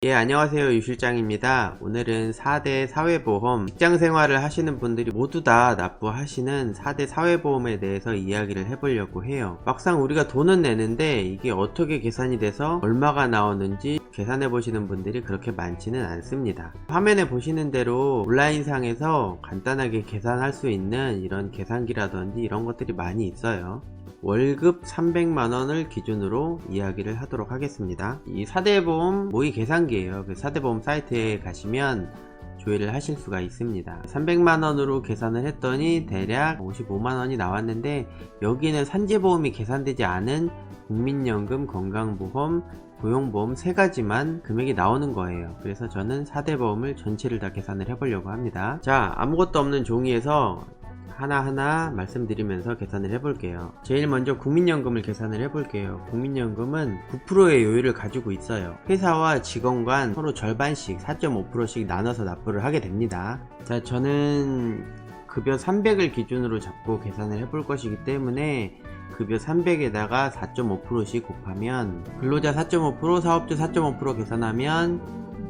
예, 안녕하세요. 유 실장입니다. 오늘은 4대 사회보험, 직장생활을 하시는 분들이 모두 다 납부하시는 4대 사회보험에 대해서 이야기를 해보려고 해요. 막상 우리가 돈은 내는데 이게 어떻게 계산이 돼서 얼마가 나오는지 계산해 보시는 분들이 그렇게 많지는 않습니다. 화면에 보시는 대로 온라인상에서 간단하게 계산할 수 있는 이런 계산기라든지 이런 것들이 많이 있어요. 월급 300만원을 기준으로 이야기를 하도록 하겠습니다. 이 4대 보험 모의 계산기예요. 그 4대 보험 사이트에 가시면 조회를 하실 수가 있습니다. 300만원으로 계산을 했더니 대략 55만원이 나왔는데, 여기는 산재보험이 계산되지 않은 국민연금, 건강보험, 고용보험 3가지만 금액이 나오는 거예요. 그래서 저는 4대 보험을 전체를 다 계산을 해보려고 합니다. 자, 아무것도 없는 종이에서 하나하나 말씀드리면서 계산을 해볼게요. 제일 먼저 국민연금을 계산을 해볼게요. 국민연금은 9%의 요율을 가지고 있어요. 회사와 직원 간 서로 절반씩 4.5%씩 나눠서 납부를 하게 됩니다. 자, 저는 급여 300을 기준으로 잡고 계산을 해볼 것이기 때문에 급여 300에다가 4.5%씩 곱하면, 근로자 4.5%, 사업주 4.5% 계산하면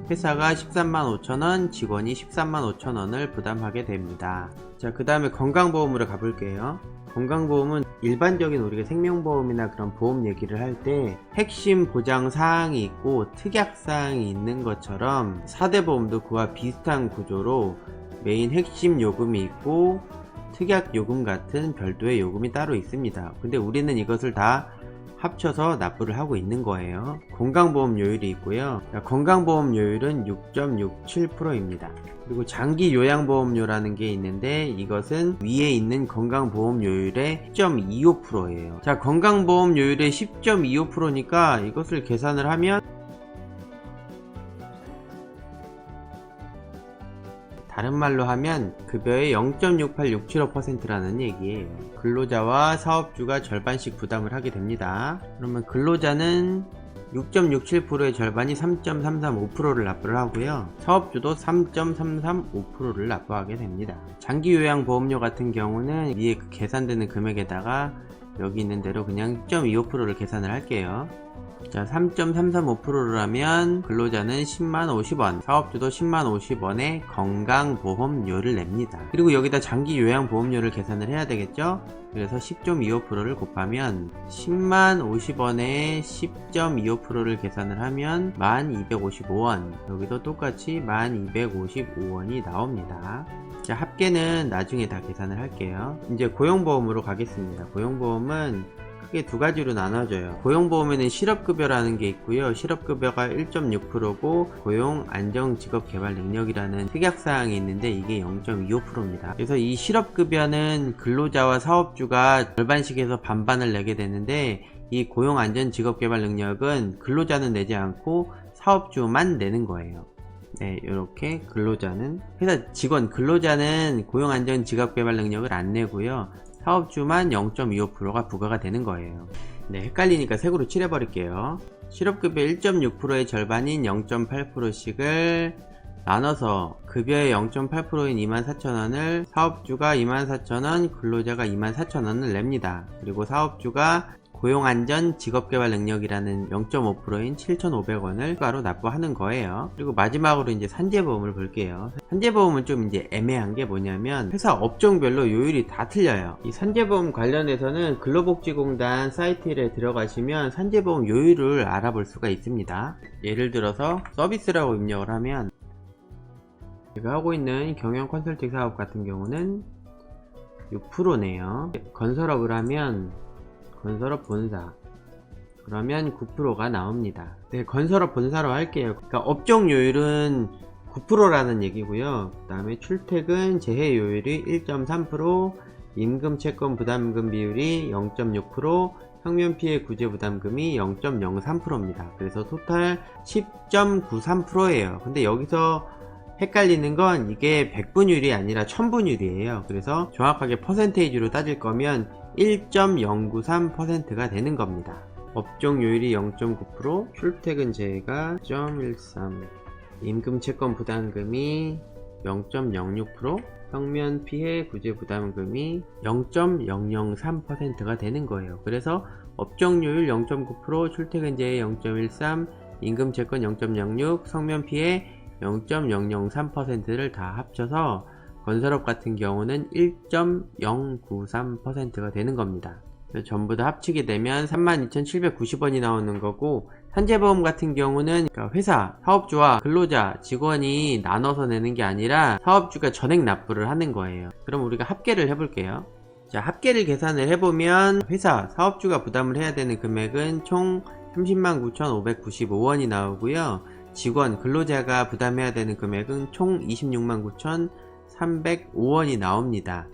회사가 13만 5천원, 직원이 13만 5천원을 부담하게 됩니다. 자, 그 다음에 건강보험으로 가볼게요. 건강보험은 일반적인 우리가 생명보험이나 그런 보험 얘기를 할 때 핵심 보장 사항이 있고 특약 사항이 있는 것처럼 4대 보험도 그와 비슷한 구조로 메인 핵심 요금이 있고 특약 요금 같은 별도의 요금이 따로 있습니다. 근데 우리는 이것을 다 합쳐서 납부를 하고 있는 거예요. 건강보험 요율이 있고요. 건강보험 요율은 6.67%입니다. 그리고 장기 요양보험료라는 게 있는데, 이것은 위에 있는 건강보험 요율의 10.25%예요. 자, 건강보험 요율의 10.25%니까 이것을 계산을 하면, 다른 말로 하면 급여의 0.6867%라는 얘기예요. 근로자와 사업주가 절반씩 부담을 하게 됩니다. 그러면 근로자는 6.67%의 절반이 3.335%를 납부를 하고요. 사업주도 3.335%를 납부하게 됩니다. 장기요양보험료 같은 경우는 위에 계산되는 금액에다가 여기 있는 대로 그냥 6.25%를 계산을 할게요. 자, 3.335%라면 근로자는 10만 50원, 사업주도 10만 50원의 건강보험료를 냅니다. 그리고 여기다 장기요양보험료를 계산을 해야 되겠죠? 그래서 10.25%를 곱하면 10만 50원에 10.25%를 계산을 하면 1255원, 여기도 똑같이 1255원이 나옵니다. 자, 합계는 나중에 다 계산을 할게요. 이제 고용보험으로 가겠습니다. 고용보험은 크게 두 가지로 나눠져요. 고용보험에는 실업급여라는 게 있고요. 실업급여가 1.6%고 고용안정직업개발능력이라는 특약사항이 있는데 이게 0.25%입니다. 그래서 이 실업급여는 근로자와 사업주가 절반씩해서 반반을 내게 되는데, 이 고용안전직업개발능력은 근로자는 내지 않고 사업주만 내는 거예요. 네, 이렇게 근로자는, 회사 직원 근로자는 고용안전직업개발능력을 안 내고요. 사업주만 0.25%가 부과가 되는 거예요. 네, 헷갈리니까 색으로 칠해버릴게요. 실업급여 1.6%의 절반인 0.8%씩을 나눠서 급여의 0.8%인 24,000원을 사업주가 24,000원, 근로자가 24,000원을 냅니다. 그리고 사업주가 고용안전 직업개발능력이라는 0.5%인 7,500원을 추가로 납부하는 거예요. 그리고 마지막으로 이제 산재보험을 볼게요. 산재보험은 좀 이제 애매한 게 뭐냐면 회사 업종별로 요율이 다 틀려요. 이 산재보험 관련해서는 근로복지공단 사이트에 들어가시면 산재보험 요율을 알아볼 수가 있습니다. 예를 들어서 서비스라고 입력을 하면, 제가 하고 있는 경영 컨설팅 사업 같은 경우는 6%네요. 건설업을 하면 건설업 본사, 그러면 9%가 나옵니다. 네, 건설업 본사로 할게요. 그러니까 업종 요율은 9%라는 얘기고요. 그 다음에 출퇴근 재해 요율이 1.3%, 임금 채권 부담금 비율이 0.6%, 평면 피해 구제 부담금이 0.03%입니다. 그래서 토탈 10.93%예요. 근데 여기서 헷갈리는 건 이게 100분율이 아니라 1000분율이에요. 그래서 정확하게 퍼센테이지로 따질 거면 1.093%가 되는 겁니다. 업종 요율이 0.9%, 출퇴근 재해가 0.13%, 임금 채권 부담금이 0.06%, 평면 피해 구제 부담금이 0.003%가 되는 거예요. 그래서 업종 요율 0.9%, 출퇴근 재해 0.13%, 임금채권 0.06, 성면피해 0.003%를 다 합쳐서 건설업 같은 경우는 1.093%가 되는 겁니다. 전부 다 합치게 되면 32,790원이 나오는 거고, 산재보험 같은 경우는 회사, 사업주와 근로자, 직원이 나눠서 내는 게 아니라 사업주가 전액 납부를 하는 거예요. 그럼 우리가 합계를 해볼게요. 자, 합계를 계산을 해보면 회사, 사업주가 부담을 해야 되는 금액은 총 309,595원이 나오고요. 직원, 근로자가 부담해야 되는 금액은 총 269,305원이 나옵니다.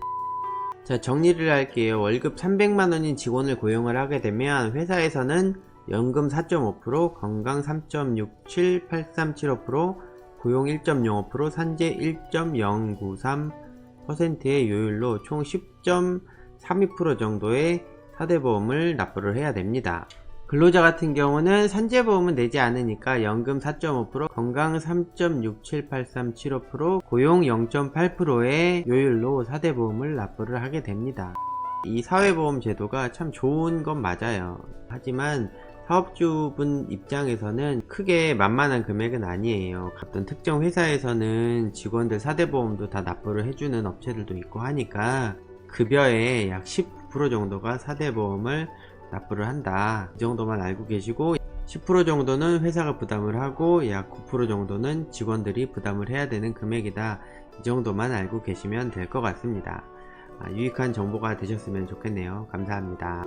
자, 정리를 할게요. 월급 300만원인 직원을 고용을 하게 되면 회사에서는 연금 4.5%, 건강 3.67, 8375%, 고용 1.05%, 산재 1.093%의 요율로 총 10.32% 정도의 사대보험을 납부를 해야 됩니다. 근로자 같은 경우는 산재보험은 내지 않으니까 연금 4.5%, 건강 3.678375%, 고용 0.8%의 요율로 사대보험을 납부를 하게 됩니다. 이 사회보험 제도가 참 좋은 건 맞아요. 하지만 사업주분 입장에서는 크게 만만한 금액은 아니에요. 어떤 특정 회사에서는 직원들 사대보험도 다 납부를 해주는 업체들도 있고 하니까 급여의 약 19% 정도가 사대보험을 납부를 한다. 이 정도만 알고 계시고, 10% 정도는 회사가 부담을 하고 약 9% 정도는 직원들이 부담을 해야 되는 금액이다. 이 정도만 알고 계시면 될 것 같습니다. 유익한 정보가 되셨으면 좋겠네요. 감사합니다.